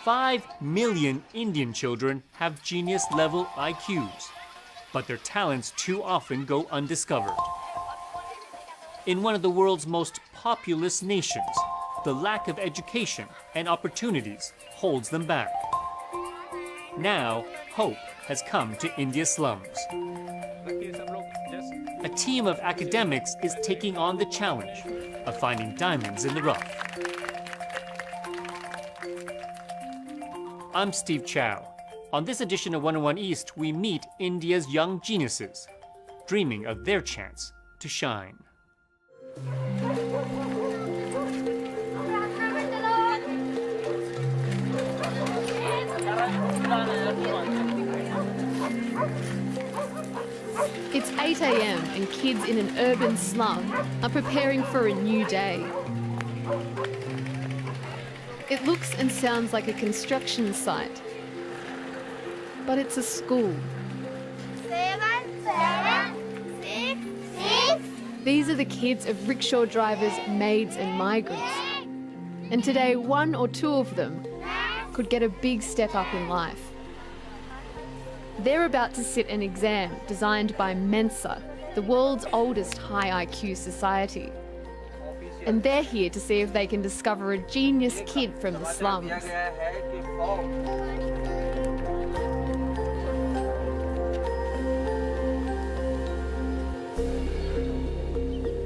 5 million Indian children have genius-level IQs, but their talents too often go undiscovered. In one of the world's most populous nations, the lack of education and opportunities holds them back. Now, hope has come to India's slums. A team of academics is taking on the challenge of finding diamonds in the rough. I'm Steve Chow. On this edition of 101 East, we meet India's young geniuses, dreaming of their chance to shine. It's 8 a.m. and kids in an urban slum are preparing for a new day. It looks and sounds like a construction site, but it's a school. 7, 6, 6. These are the kids of rickshaw drivers, maids and migrants. And today, one or two of them could get a big step up in life. They're about to sit an exam designed by Mensa, the world's oldest high IQ society. And they're here to see if they can discover a genius kid from the slums.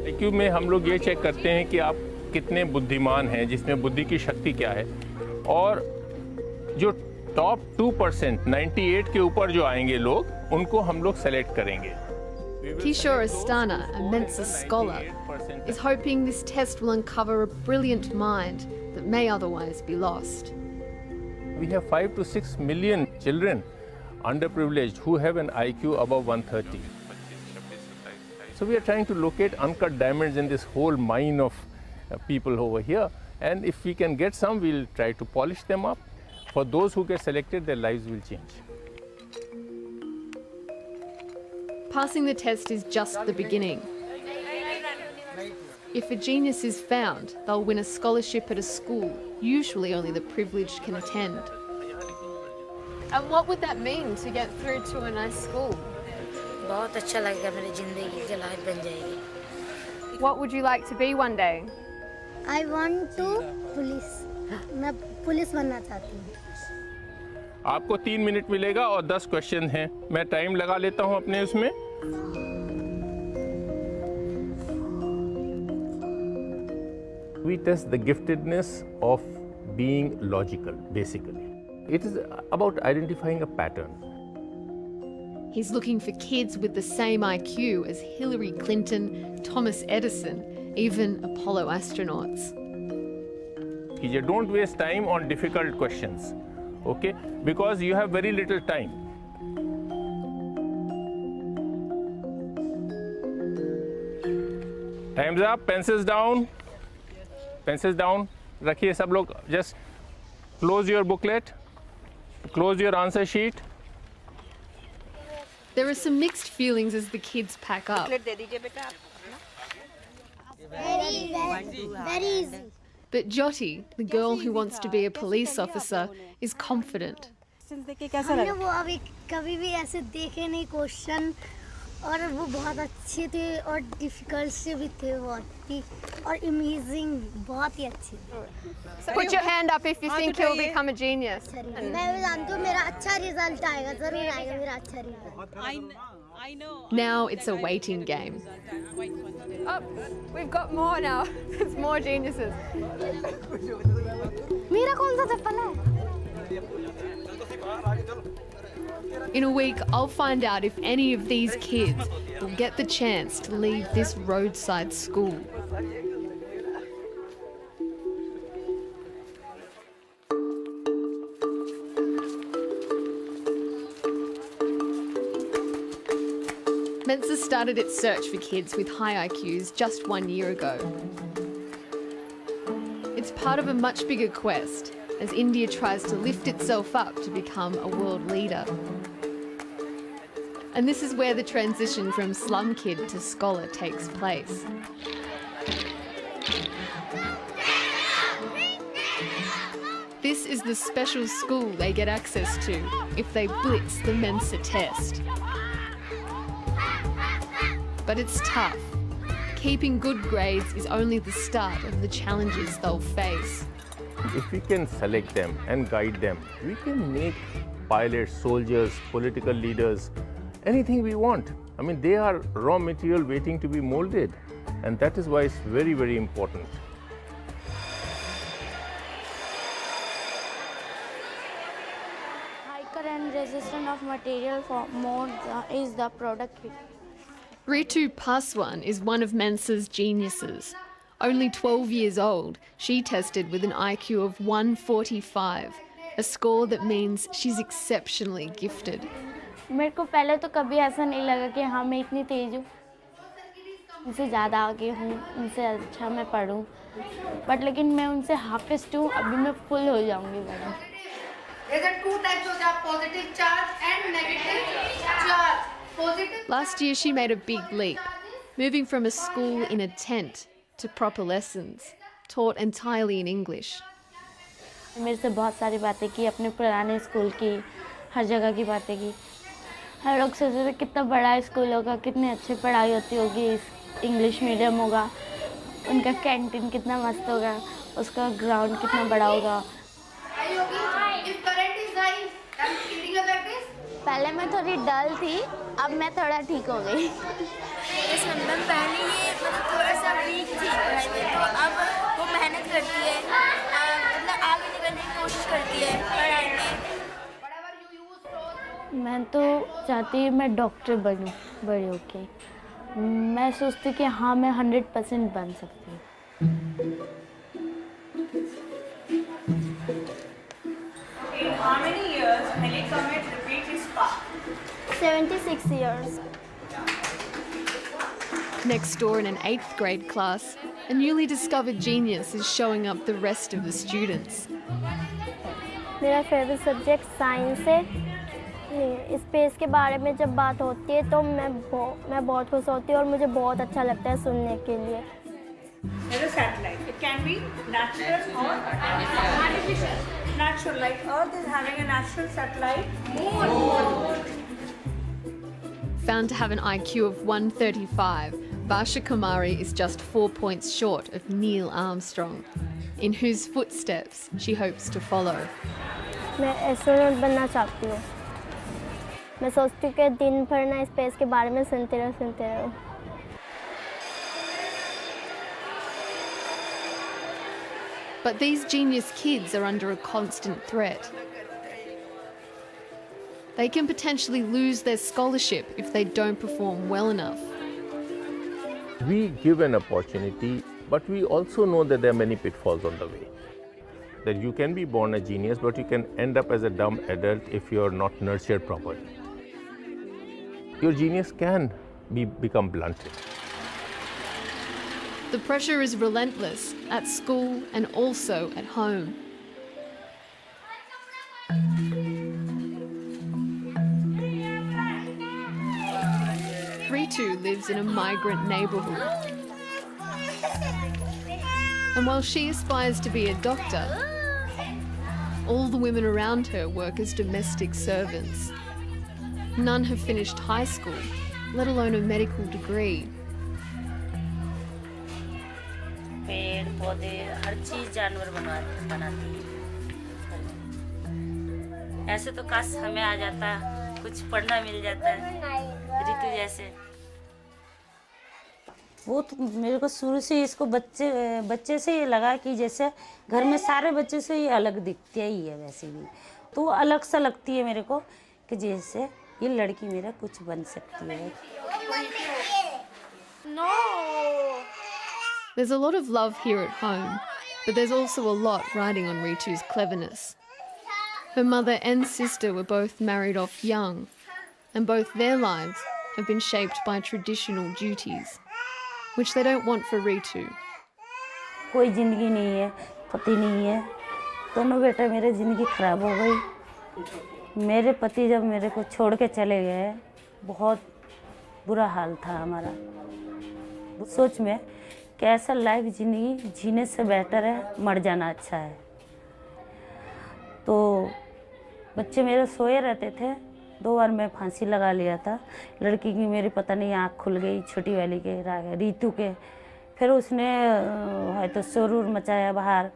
IQ में हम लोग ये check करते हैं कि आप कितने बुद्धिमान हैं, जिसमें बुद्धि की शक्ति क्या है, और जो टॉप 2%, 98 के ऊपर जो आएंगे लोग, उनको हम लोग सेलेक्ट करेंगे. Kishore Asthana, a Mensa scholar, is hoping this test will uncover a brilliant mind that may otherwise be lost. We have 5 to 6 million children, underprivileged, who have an IQ above 130. So we are trying to locate uncut diamonds in this whole mine of people over here. And if we can get some, we'll try to polish them up. For those who get selected, their lives will change. Passing the test is just the beginning. If a genius is found, they'll win a scholarship at a school usually only the privileged can attend. And what would that mean to get through to a nice school? बहुत अच्छा लगेगा, मेरी जिंदगी की life बन जाएगी. What would you like to be one day? I want to police. मैं police बनना चाहती हूँ. आपको 3 मिनट मिलेगा और 10 क्वेश्चन हैं. मैं टाइम लगा लेता हूँ अपने उसमें. We test the giftedness of being logical, basically. It is about identifying a pattern. He's looking for kids with the same IQ as Hillary Clinton, Thomas Edison, even Apollo astronauts. You don't waste time on difficult questions, okay? Because you have very little time. Time's up, pencils down. Pencils down. Rakhiye sab log, just close your booklet, close your answer sheet. There are some mixed feelings as the kids pack up. Very easy. But Jyoti, the girl who wants to be a police officer, is confident. हमने वो अभी कभी भी ऐसे देखे नहीं question, और वो बहुत अच्छे थे और डिफिकल्ट से भी थे, बहुत ही और अमेजिंग, बहुत ही अच्छे थे. Put your hand up if you think you'll become a genius. मैं भी जानती हूँ मेरा अच्छा रिजल्ट आएगा, जरूर आएगा मेरा अच्छा result. Now it's a waiting game. Oh, we've got more now. There's more geniuses. मेरा कौन सा चप्पल है? In a week, I'll find out if any of these kids will get the chance to leave this roadside school. Mensa started its search for kids with high IQs just 1 year ago. It's part of a much bigger quest as India tries to lift itself up to become a world leader. And this is where the transition from slum kid to scholar takes place. This is the special school they get access to if they blitz the Mensa test. But it's tough. Keeping good grades is only the start of the challenges they'll face. If we can select them and guide them, we can make pilots, soldiers, political leaders, anything we want. I mean, they are raw material waiting to be molded, and that is why it's very, very important. High current resistance of material for more is the product. Ritu Paswan is one of Mensa's geniuses. Only 12 years old, she tested with an IQ of 145, a score that means she's exceptionally gifted. मेरे को पहले तो कभी ऐसा नहीं लगा कि हाँ मैं इतनी तेज हूँ, उनसे ज़्यादा आगे हूँ, उनसे अच्छा मैं पढ़ूँ, बट लेकिन मैं उनसे हाफिस्ट हूँ, अभी मैं फुल हो जाऊँगी madam. There are two types of charge, positive charge and negative charge. Positive. Last year she made a big leap, moving from a school in a tent to proper lessons, taught entirely in English. मेरे से बहुत सारी बातें की, अपने पुराने school की, हर जगह की बातें की। हर लोग सोचते थे कितना बड़ा स्कूल होगा, कितनी अच्छी पढ़ाई होती होगी, इंग्लिश मीडियम होगा, उनका कैंटीन कितना मस्त होगा, उसका ग्राउंड कितना बड़ा होगा। पहले मैं थोड़ी डल थी, अब मैं थोड़ा ठीक हो गई। इस नंबर पहले ये मतलब थोड़ा सा वीक थी पढ़ाई में, तो अब वो मेहनत करती है, मतलब आगे निकलने की कोशिश करती है पढ़ाई में। मैं तो चाहती हूँ मैं डॉक्टर बनूँ बड़े होके। मैं सोचती हूँ कि हाँ मैं 100% बन सकती हूँ। In how many years Halley Comet repeats its path? 76 years. Next door in an 8th grade class, a newly discovered genius is showing up the rest of the students. मेरा फेवरेट सब्जेक्ट साइंस है। Space के बारे में जब बात होती है तो मैं बहुत खुश होती हूँ और मुझे बहुत अच्छा लगता है सुनने के लिए। There's a satellite. It can be natural or artificial. Natural, like Earth is having a natural satellite. Moon. Found to have an IQ of 135, Basha Kumari is just 4 points short of Neil Armstrong, in whose footsteps she hopes to follow. मैं astronaut बनना चाहती हूँ। मैं सोचती हूँ कि दिन भर ना स्पेस के बारे में सुनते रहो। But these genius kids are under a constant threat. They can potentially lose their scholarship if they don't perform well enough. We give an opportunity, but we also know that there are many pitfalls on the way. That you can be born a genius, but you can end up as a dumb adult if you are not nurtured properly. Your genius can become blunted. The pressure is relentless at school and also at home. Ritu lives in a migrant neighbourhood. And while she aspires to be a doctor, all the women around her work as domestic servants. None have finished high school, let alone a medical degree. पेड़ पौधे हर चीज जानवर बनाती है। ऐसे तो काश हमें आ जाता, कुछ पढ़ना मिल जाता ऋतु जैसे। वो तो मेरे को शुरू से इसको बच्चे से ये लगा कि जैसे घर में सारे बच्चे से ये अलग दिखती ही है, वैसे भी तो अलग सा लगती है मेरे को कि जैसे ये लड़की मेरा कुछ बन सकती है। There's a lot of love here at home, but there's also a lot riding on Ritu's cleverness. Her mother and sister were both married off young, and both their lives have been shaped by traditional duties, which they don't want for Ritu. कोई जिंदगी नहीं है, पति नहीं है, दोनों बेटे मेरे जिंदगी खराब हो गई। मेरे पति जब मेरे को छोड़ के चले गए, बहुत बुरा हाल था हमारा। सोच में कि ऐसा लाइफ जिंदगी जीने से बेटर है मर जाना अच्छा है। बच्चे मेरे सोए रहते थे, 2 बार मैं फांसी लगा लिया था। लड़की की मेरी पता नहीं आँख खुल गई, छोटी वाली के, रीतू के। फिर उसने है तो शोर मचाया बाहर,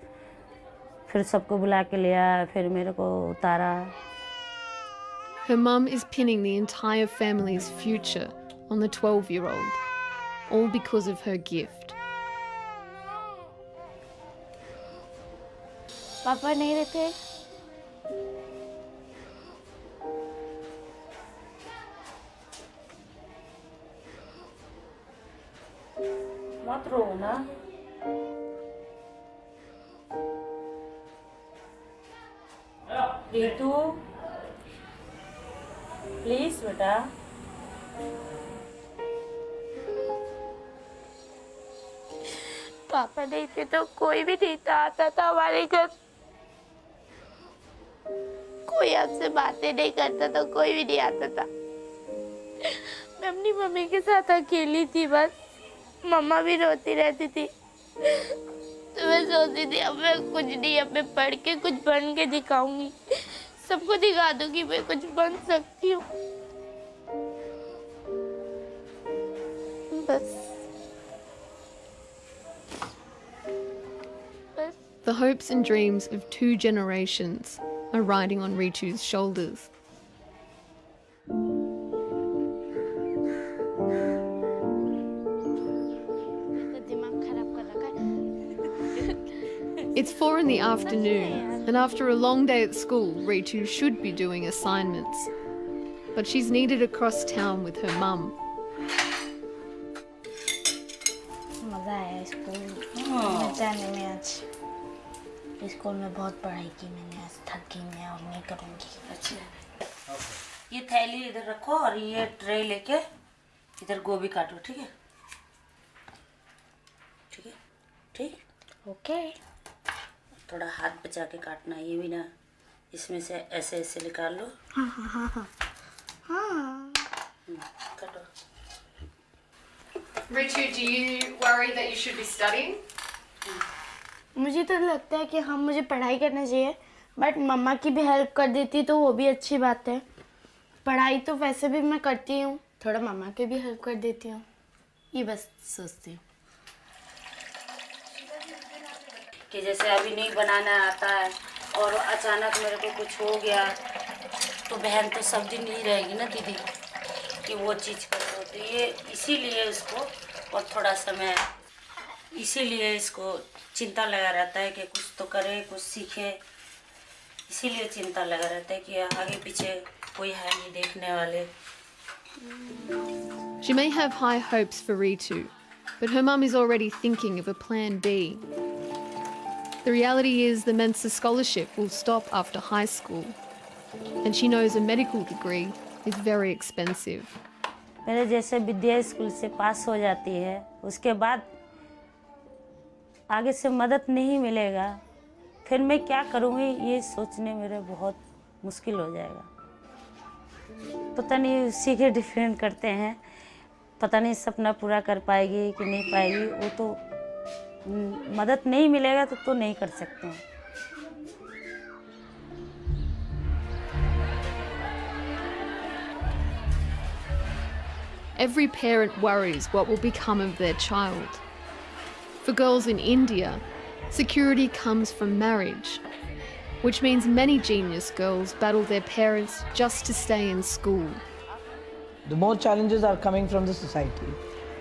फिर सबको बुला के लिया, फिर मेरे को उतारा। Her mum is pinning the entire family's future on the 12-year-old, all because of her gift. पापा नहीं रहते। मत रो ना। रीतू प्लीज बेटा। पापा नहीं थे तो कोई भी नहीं था, आता था हमारे घर। कोई हमसे बातें नहीं करता तो कोई भी नहीं आता था। मैं अपनी मम्मी के साथ अकेली थी बस। मम्मा भी रोती रहती थी, तो मैं सोचती थी अब मैं कुछ नहीं, अब मैं पढ़ के कुछ बन के दिखाऊंगी, सबको दिखा दूंगी मैं कुछ बन सकती हूँ। बस The hopes and dreams of 2 generations are riding on Ritu's shoulders. It's 4 in the afternoon, and after a long day at school, Ritu should be doing assignments. But she's needed across town with her mum. मज़ा आया school में जाने में। आज school में बहुत पढ़ाई की मैंने, आज थक गई मैं और नहीं करूँगी। अच्छा, ये थैली इधर रखो और ये ट्रे लेके इधर गोभी काटो, ठीक है? ठीक है, ठीक। ओके। थोड़ा हाथ बचा के काटना, ये भी ना इसमें से ऐसे ऐसे निकाल लो। हाँ हाँ हाँ हाँ हाँ। काटो। Ritu, do you worry that you should be studying? मुझे तो लगता है कि हाँ मुझे पढ़ाई करना चाहिए, बट मम्मा की भी हेल्प कर देती तो वो भी अच्छी बात है। पढ़ाई तो वैसे भी मैं करती हूँ, थोड़ा मम्मा की भी हेल्प कर देती हूँ, ये बस सोचती हूँ। कि जैसे अभी नहीं बनाना आता है और अचानक मेरे को कुछ हो गया तो बहन तो सब दिन नहीं रहेगी ना दीदी कि वो चीज़ कर दो। तो ये इसीलिए इसको और थोड़ा समय इसीलिए इसको चिंता लगा रहता है कि कुछ तो करे, कुछ सीखे। इसीलिए चिंता लगा रहता है कि आगे पीछे कोई है नहीं देखने वाले। She may have high hopes for Ritu, but her mum is already thinking of a plan B. The reality is the Mensa scholarship will stop after high school, and she knows a medical degree is very expensive. मेरे जैसे विद्या school से पास हो जाती है, उसके बाद आगे से मदद नहीं मिलेगा, फिर मैं क्या करूँगी ये सोचने मेरे बहुत मुश्किल हो जाएगा। पता नहीं उसी के डिपेंड करते हैं, पता नहीं सपना पूरा कर पाएगी कि नहीं पाएगी। वो तो मदद नहीं मिलेगा तो नहीं कर सकते हैं। Every parent worries what will become of their child. For girls in India, security comes from marriage, which means many genius girls battle their parents just to stay in school. The more challenges are coming from the society,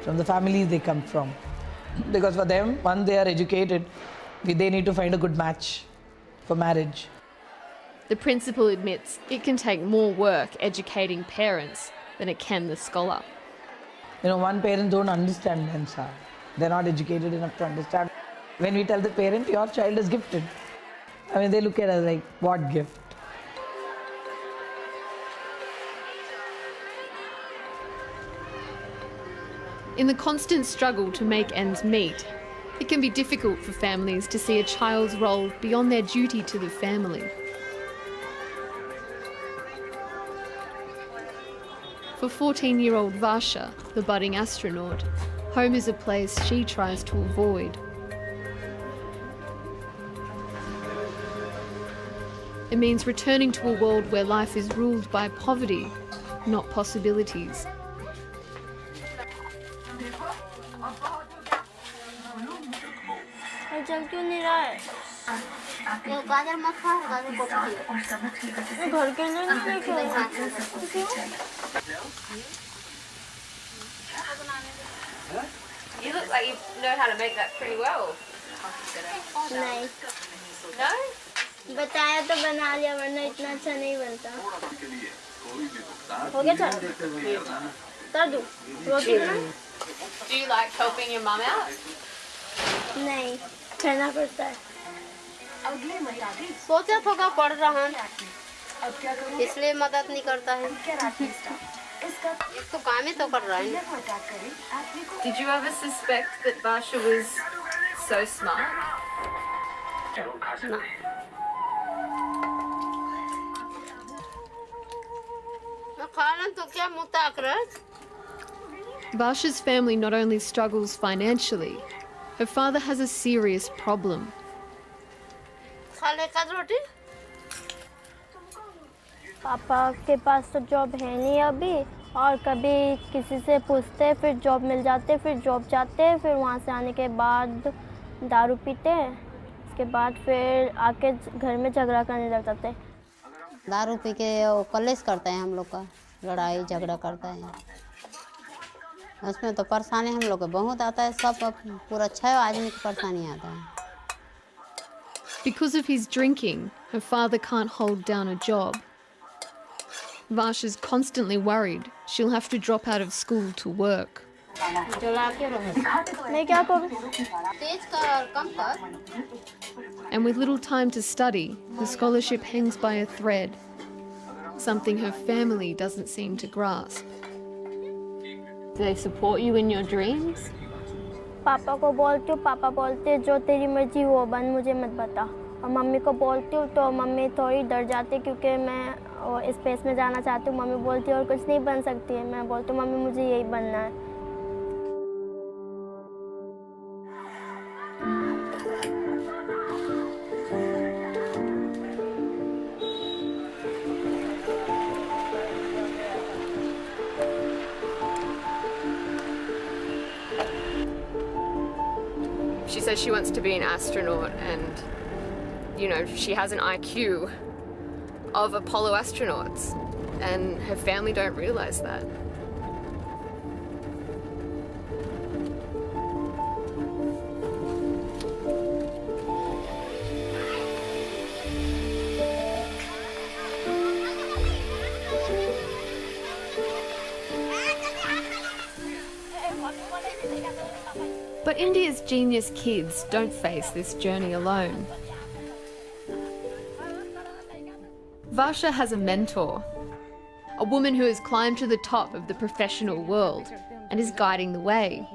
from the families they come from. Because for them, once they are educated, they need to find a good match for marriage. The principal admits it can take more work educating parents than it can the scholar. You know, one parent don't understand Mensa. They're not educated enough to understand. When we tell the parent, your child is gifted, I mean, they look at us like, what gift? In the constant struggle to make ends meet, it can be difficult for families to see a child's role beyond their duty to the family. For 14-year-old Varsha, the budding astronaut, home is a place she tries to avoid. It means returning to a world where life is ruled by poverty, not possibilities. चल क्यों नहीं रहा है? ये गाजर मत खा, गाजर को खा। मैं घर के लिए नहीं लेके आई। You look like you know how to make that pretty well. नहीं। No? बताया तो बना लिया, वरना इतना अच्छा नहीं बनता। हो गया चल। कर दूँ। रोटी बना? Do you like helping your mum out? नहीं, करना पड़ता है। सोचा थोड़ा पढ़ रहा है, इसलिए मदद नहीं करता है। तो काम ही तो कर रहा है। Did you ever suspect that Varsha was so smart? ना। खाना तो क्या मुँह ताक रहा है? Varsha's family not only struggles financially, her father has a serious problem. खा ले का रोटी? पापा के पास तो जॉब है नहीं अभी, और कभी किसी से पूछते फिर जॉब मिल जाते, फिर जॉब जाते, फिर वहाँ से आने के बाद दारू पीते, उसके बाद फिर आके घर में झगड़ा करने लग जाते। दारू पी के वो कलेश करते हैं, हम लोग का लड़ाई झगड़ा करते हैं। उसमें तो परेशानी हम लोग को बहुत आता है, सब पूरा 6 आदमी की परेशानी आता है। Because of his drinking, her father can't hold down a job. Varsha's constantly worried she'll have to drop out of school to work. मैं क्या करूँ? तेज कर और कम कर। And with little time to study, the scholarship hangs by a thread, something her family doesn't seem to grasp. Do they support you in your dreams? पापा को बोलती हूँ, पापा बोलते जो तेरी मर्जी वो बन, मुझे मत बता। और मम्मी को बोलती हूँ तो मम्मी थोड़ी डर जाती, क्योंकि मैं स्पेस में जाना चाहती हूँ। मम्मी बोलती है और कुछ नहीं बन सकती है। मैं बोलती हूँ मम्मी मुझे यही बनना है। She says she wants to be an astronaut, and, you know, she has an IQ of Apollo astronauts, and her family don't realize that. But India's genius kids don't face this journey alone. Varsha has a mentor, a woman who has climbed to the top of the professional world and is guiding the way.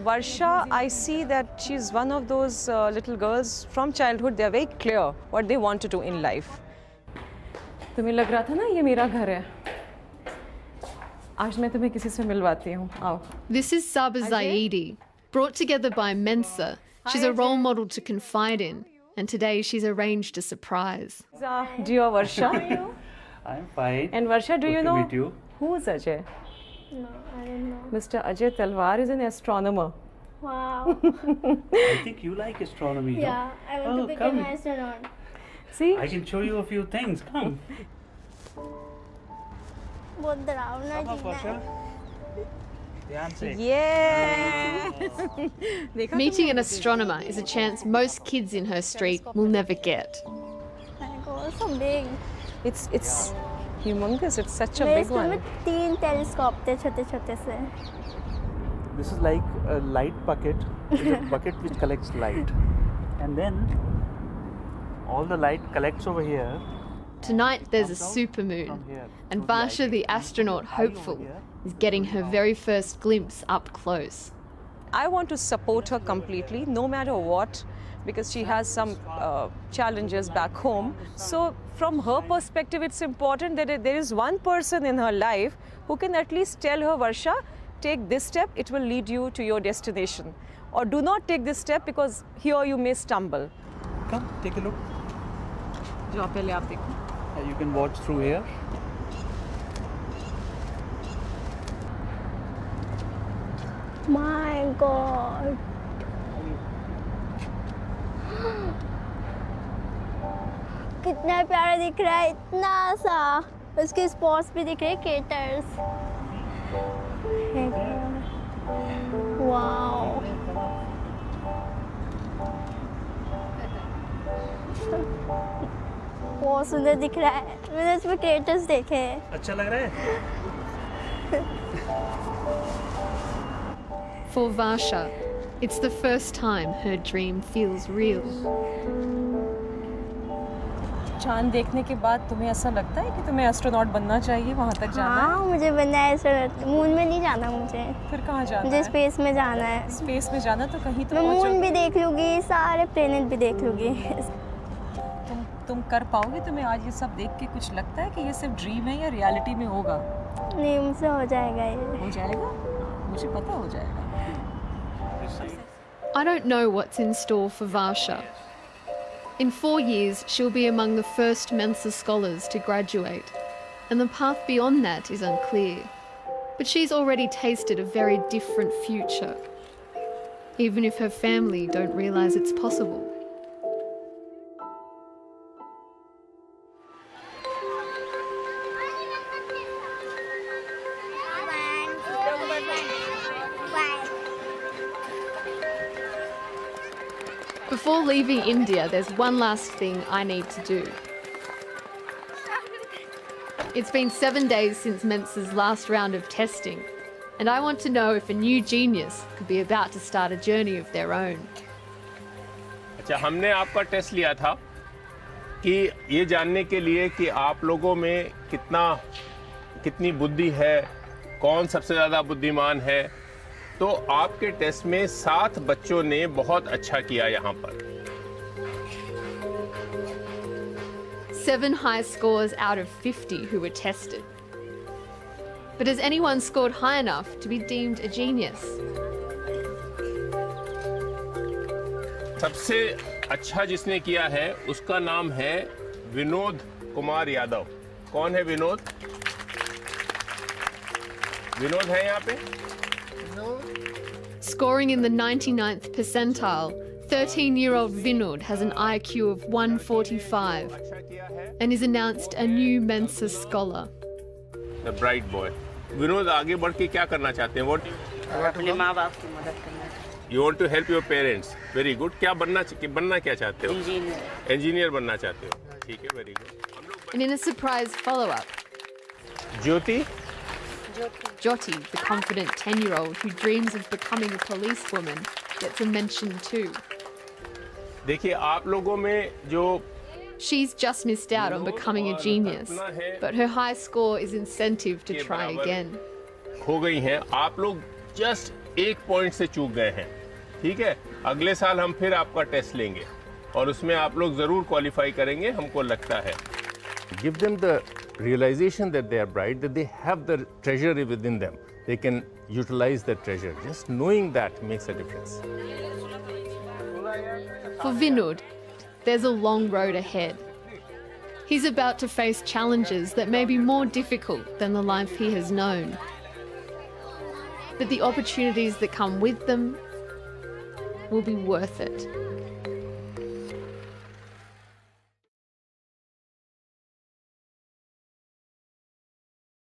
Varsha, I see that she's one of those little girls from childhood. They're very clear what they want to do in life. तुम्हें लग रहा था ना ये मेरा घर है। आज मैं तुम्हें किसी से मिलवाती हूँ। आओ। This is Saba Zaidi, brought together by Mensa. She's a role model to confide in, and today she's arranged a surprise. Dear Varsha. I'm fine. And Varsha, do you know meet you. who is Ajay? No, I don't know. Mr. Ajay Talwar is an astronomer. Wow. I think you like astronomy. Yeah, I want to become an astronaut. See? I can show you a few things. Come. बहुत डरावना जीना है। Yeah. Meeting an astronomer is a chance most kids in her street will never get. My God, so big. It's humongous. It's such a मेरे big school one. में 3 telescope थे छोटे-छोटे से। This is like a light bucket. It's a bucket which collects light. And then all the light collects over here. Tonight there's a supermoon, and Varsha, the astronaut hopeful, is getting her very first glimpse up close. I want to support her completely, no matter what, because she has some challenges back home. So from her perspective, it's important that there is one person in her life who can at least tell her, Varsha, take this step, it will lead you to your destination. Or do not take this step because here you may stumble. Come, take a look. जाओ पहले आप देखो. You can watch through here. My God. कितना प्यारा दिख रहा है, इतना सा. उसके स्पॉट्स भी दिख रहे हैं, क्रेटर्स. वाओ. बहुत सुंदर दिख रहा है. मैंने उसमें क्रेटर्स देखे हैं. अच्छा लग रहा है? For Varsha, it's the first time her dream feels real. चांद देखने के बाद तुम्हें ऐसा लगता है कि तुम्हें एस्ट्रोनॉट बनना चाहिए, वहाँ तक जाना है? हाँ, मुझे बनना है एस्ट्रोनॉट. मून में नहीं जाना मुझे. फिर कहाँ जाना मुझे है? स्पेस में जाना है. स्पेस में जाना तो कहीं तो मैं पहुँचो. मून भी देख लूँगी, सारे प्लेनेट भी देख लूँगी. तुम कर पाओगे? तुम्हें आज ये सब देख के कुछ लगता है कि ये सिर्फ ड्रीम है या रियलिटी में होगा? नहीं, मुझसे हो जाएगा ये. हो जाएगा, मुझे पता हो जाएगा. I don't know what's in store for Varsha. In 4 years, she'll be among the first Mensa scholars to graduate, and the path beyond that is unclear. But she's already tasted a very different future, even if her family don't realise it's possible. Before leaving India, there's one last thing I need to do. It's been 7 days since Mensa's last round of testing, and I want to know if a new genius could be about to start a journey of their own. अच्छा, हमने आपका test लिया था कि ये जानने के लिए कि आप लोगों में कितनी बुद्धि है, कौन सबसे ज़्यादा बुद्धिमान है. तो आपके टेस्ट में 7 बच्चों ने बहुत अच्छा किया यहाँ पर. 7 high scores out of 50 who were tested. But has anyone scored high enough to be deemed a genius? सबसे अच्छा जिसने किया है उसका नाम है विनोद कुमार यादव. कौन है विनोद? विनोद है यहाँ पे? Scoring in the 99th percentile, 13-year-old Vinod has an IQ of 145 and is announced a new Mensa scholar. The bright boy. Vinod, आगे बढ़ के क्या करना चाहते हैं? अपने माँ बाप की मदद करना. You want to help your parents. Very good. क्या बनना क्या चाहते हो? इंजीनियर. इंजीनियर बनना चाहते हो. ठीक है, very good. And in a surprise follow-up, Jyoti? Jyoti, the confident 10-year-old who dreams of becoming a policewoman, gets a mention too. देखिए, आप लोगों में जो She's just missed out on becoming a genius, but her high score is incentive to try again. हो गई हैं, आप लोग जस्ट 1 पॉइंट से चूक गए हैं. ठीक है, अगले साल हम फिर आपका टेस्ट लेंगे और उसमें आप लोग जरूर क्वालिफाई करेंगे, हमको लगता है. Give them the realization that they are bright, that they have the treasure within them. They can utilize that treasure. Just knowing that makes a difference. For Vinod, there's a long road ahead. He's about to face challenges that may be more difficult than the life he has known. But the opportunities that come with them will be worth it.